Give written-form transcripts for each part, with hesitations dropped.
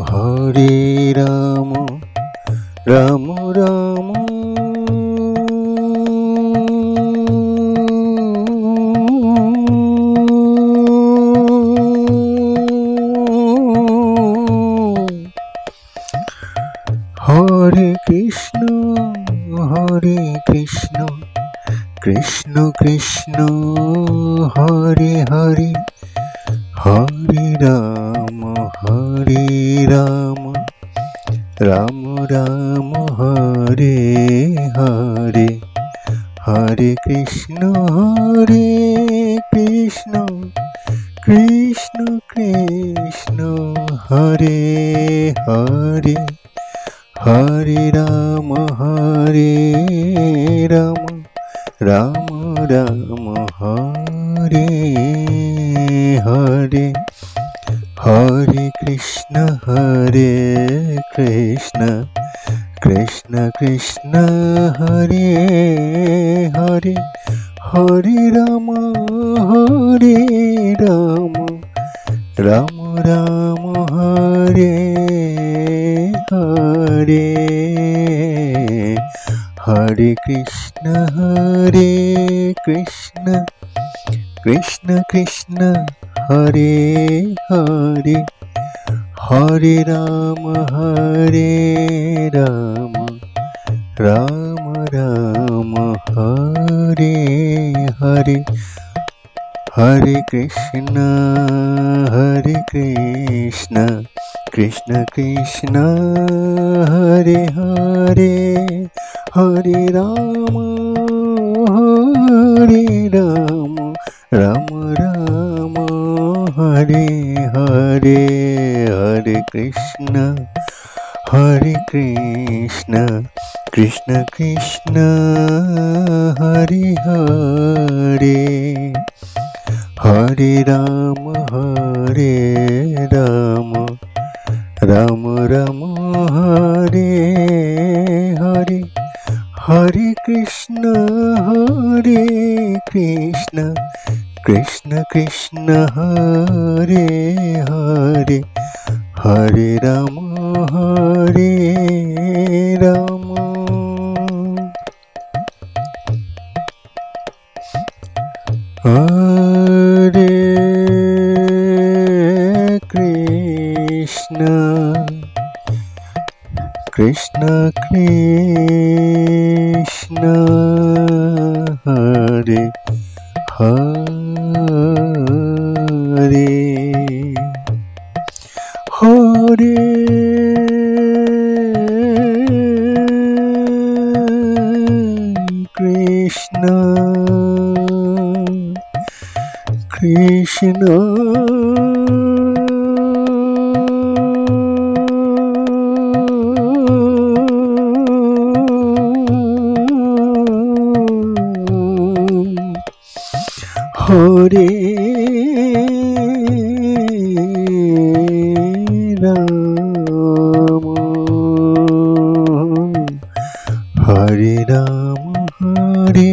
হরে রাম রাম রাম হরে কৃষ্ণ কৃষ্ণ কৃষ্ণ হরে হরে হরে রাম রাম রাম হরে হরে হরে কৃষ্ণ কৃষ্ণ কৃষ্ণ হরে হরে হরে রাম রাম রাম হরে হরে হরে কৃষ্ণ কৃষ্ণ কৃষ্ণ হরে হরে হরে রাম রাম রাম হরে হরে হরে কৃষ্ণ কৃষ্ণ কৃষ্ণ হরে হরে হরে রাম রাম রাম হরে হরে হরে কৃষ্ণ কৃষ্ণ কৃষ্ণ হরে হরে হরে রাম রাম রাম হরে হরে হরে কৃষ্ণ কৃষ্ণ কৃষ্ণ হরে হরে হরে রাম রাম রাম হরে হরে হরে কৃষ্ণ কৃষ্ণ কৃষ্ণ হরে হরে হরে রাম রাম হরে কৃষ্ণ কৃষ্ণ কৃষ্ণ হরে হরে হরে কৃষ্ণ কৃষ্ণ হরে রাম হরে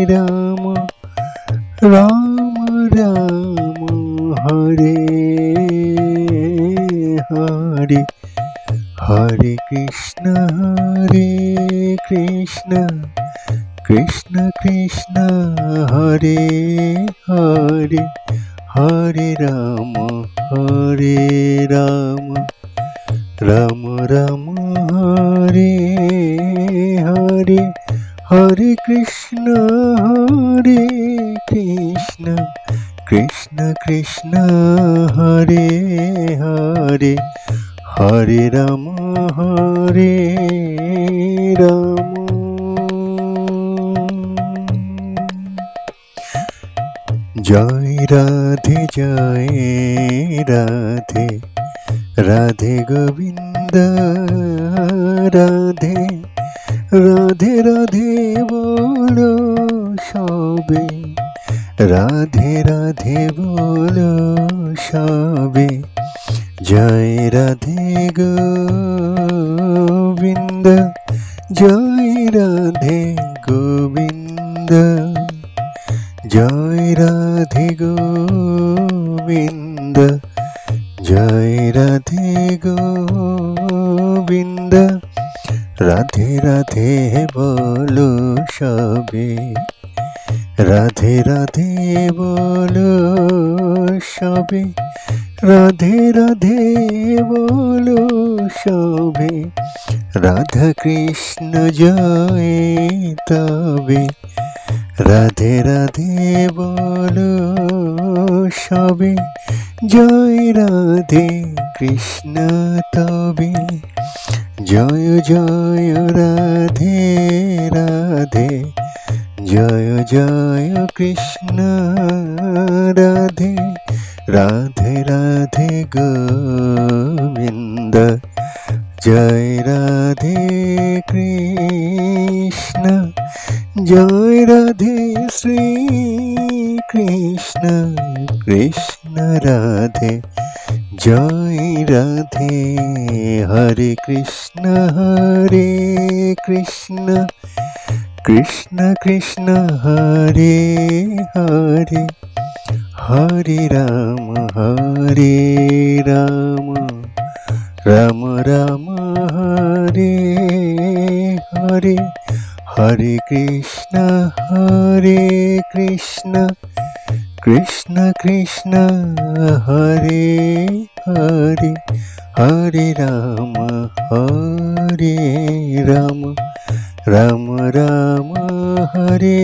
রাম রাম রাম হরে হরে হরে কৃষ্ণ কৃষ্ণ কৃষ্ণ কৃষ্ণ হরে হরে হরে রাম রাম রাম হরে হরে হরে কৃষ্ণ কৃষ্ণ কৃষ্ণ কৃষ্ণ হরে হরে হরে রাম রাম জয় রাধে রাধে গোবিন্দ রাধে রাধে রাধে বলো সবে রাধে রাধে বলো সবে জয় রাধে গোবিন্দ জয় রাধে গোবিন্দ জয় রাধে গোবিন্দ জয় রাধে গোবিন্দ, রাধে রাধে বলো সবে, রাধে রাধে বলো সবে, রাধে রাধে বলো সবে, রাধা কৃষ্ণ জয় তবে, রাধে রাধে বলো সবে, জয় রাধে কৃষ্ণ তবে, জয় জয় রাধে রাধে, জয় জয় কৃষ্ণ রাধে, রাধে রাধে গোবিন্দ, জয় রাধে কৃষ্ণ, জয় রাধে শ্রী কৃষ্ণ, কৃষ্ণ রাধে, জয় রাধে, হরে কৃষ্ণ কৃষ্ণ কৃষ্ণ হরে হরে, হরে রাম রাম রাম হরে হরে, হরে কৃষ্ণ কৃষ্ণ কৃষ্ণ হরে হরে, হরে রাম রাম রাম হরে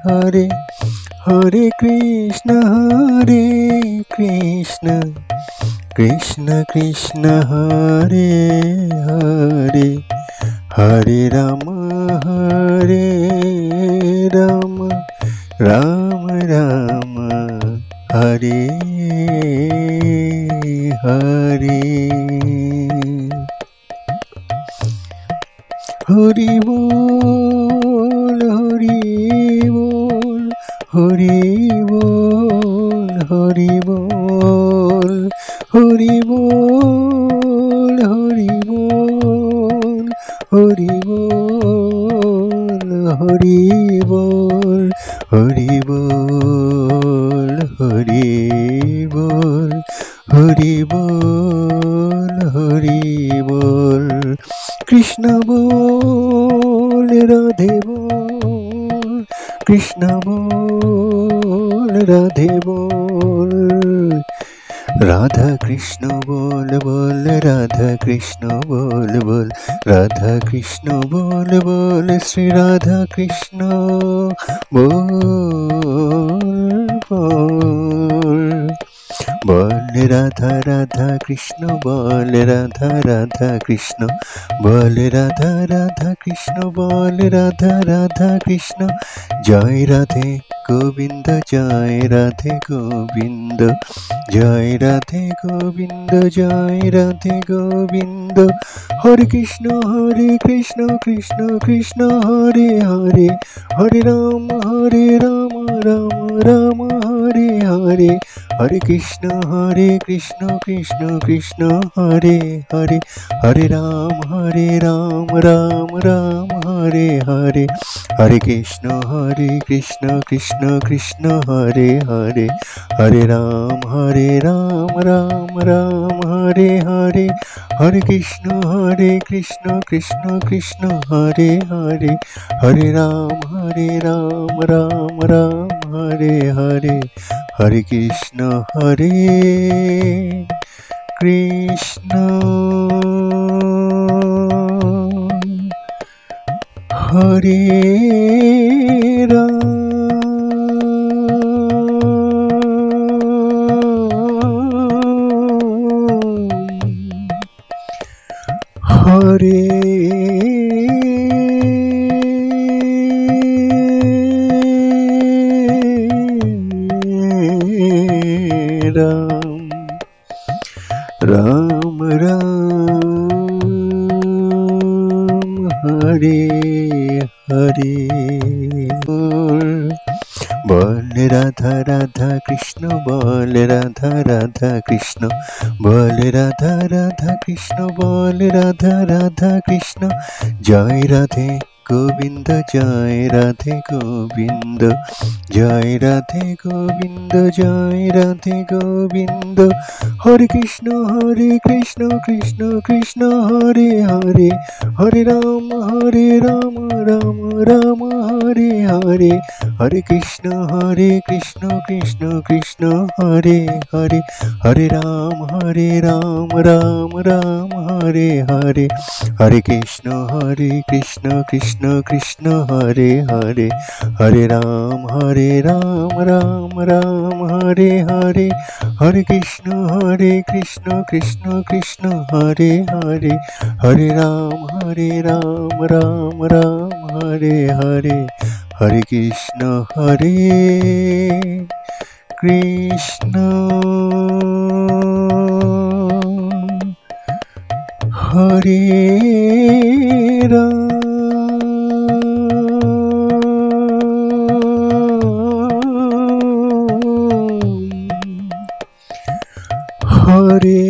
হরে, হরে কৃষ্ণ কৃষ্ণ কৃষ্ণ হরে হরে, হরে রাম রাম রাম হরে হরে। হরি বল হরি বল, হরি বল হরি বল, হরি বল হরি বল, হরি বল হরি বল, হরি বল হরি বল, হরি বল হরি বল, কৃষ্ণ বল রাধে বল, কৃষ্ণ বল রাধে বল, রাধা কৃষ্ণ বল বল, রাধা কৃষ্ণ বল বল, রাধা কৃষ্ণ বল বল, শ্রী রাধা কৃষ্ণ বল বল, বল রাধা রাধা কৃষ্ণ বল, রাধা রাধা কৃষ্ণ বল, রাধা রাধা কৃষ্ণ বল, রাধা রাধা কৃষ্ণ, জয় রাধে গোবিন্দ, জয় রাধে গোবিন্দ, জয় রাধে গোবিন্দ, জয় রাধে গোবিন্দ, হরে কৃষ্ণ কৃষ্ণ কৃষ্ণ হরে হরে, হরে রাম রাম রাম হরে হরে, হরে কৃষ্ণ কৃষ্ণ কৃষ্ণ হরে হরে, হরে রাম রাম রাম হরে হরে, হরে কৃষ্ণ কৃষ্ণ কৃষ্ণ হরে হরে, হরে রাম রাম রাম হরে হরে, হরে কৃষ্ণ কৃষ্ণ কৃষ্ণ হরে হরে, হরে রাম রাম হরে হরে, হরে কৃষ্ণ কৃষ্ণ হরে রাম হরে রাম, রাম রাম হরে হরে, বল রাধা রাধা কৃষ্ণ বল, রাধা রাধা কৃষ্ণ বল, রাধা রাধা কৃষ্ণ বল, রাধা রাধা কৃষ্ণ, জয় রাধে গোবিন্দ জয় রাধে গোবিন্দ, জয় রাধে গোবিন্দ, জয় রাধে গোবিন্দ। হরে কৃষ্ণ কৃষ্ণ কৃষ্ণ হরে হরে, হরে রাম রাম রাম হরে হরে। হরে কৃষ্ণ কৃষ্ণ কৃষ্ণ হরে হরে, হরে রাম রাম রাম হরে হরে। হরে কৃষ্ণ কৃষ্ণ কৃষ্ণ হরে হরে, হরে রাম রাম রাম হরে হরে। হরে কৃষ্ণ কৃষ্ণ কৃষ্ণ হরে হরে, হরে রাম রাম রাম হরে হরে। হরে কৃষ্ণ কৃষ্ণ হরে রাম, হরে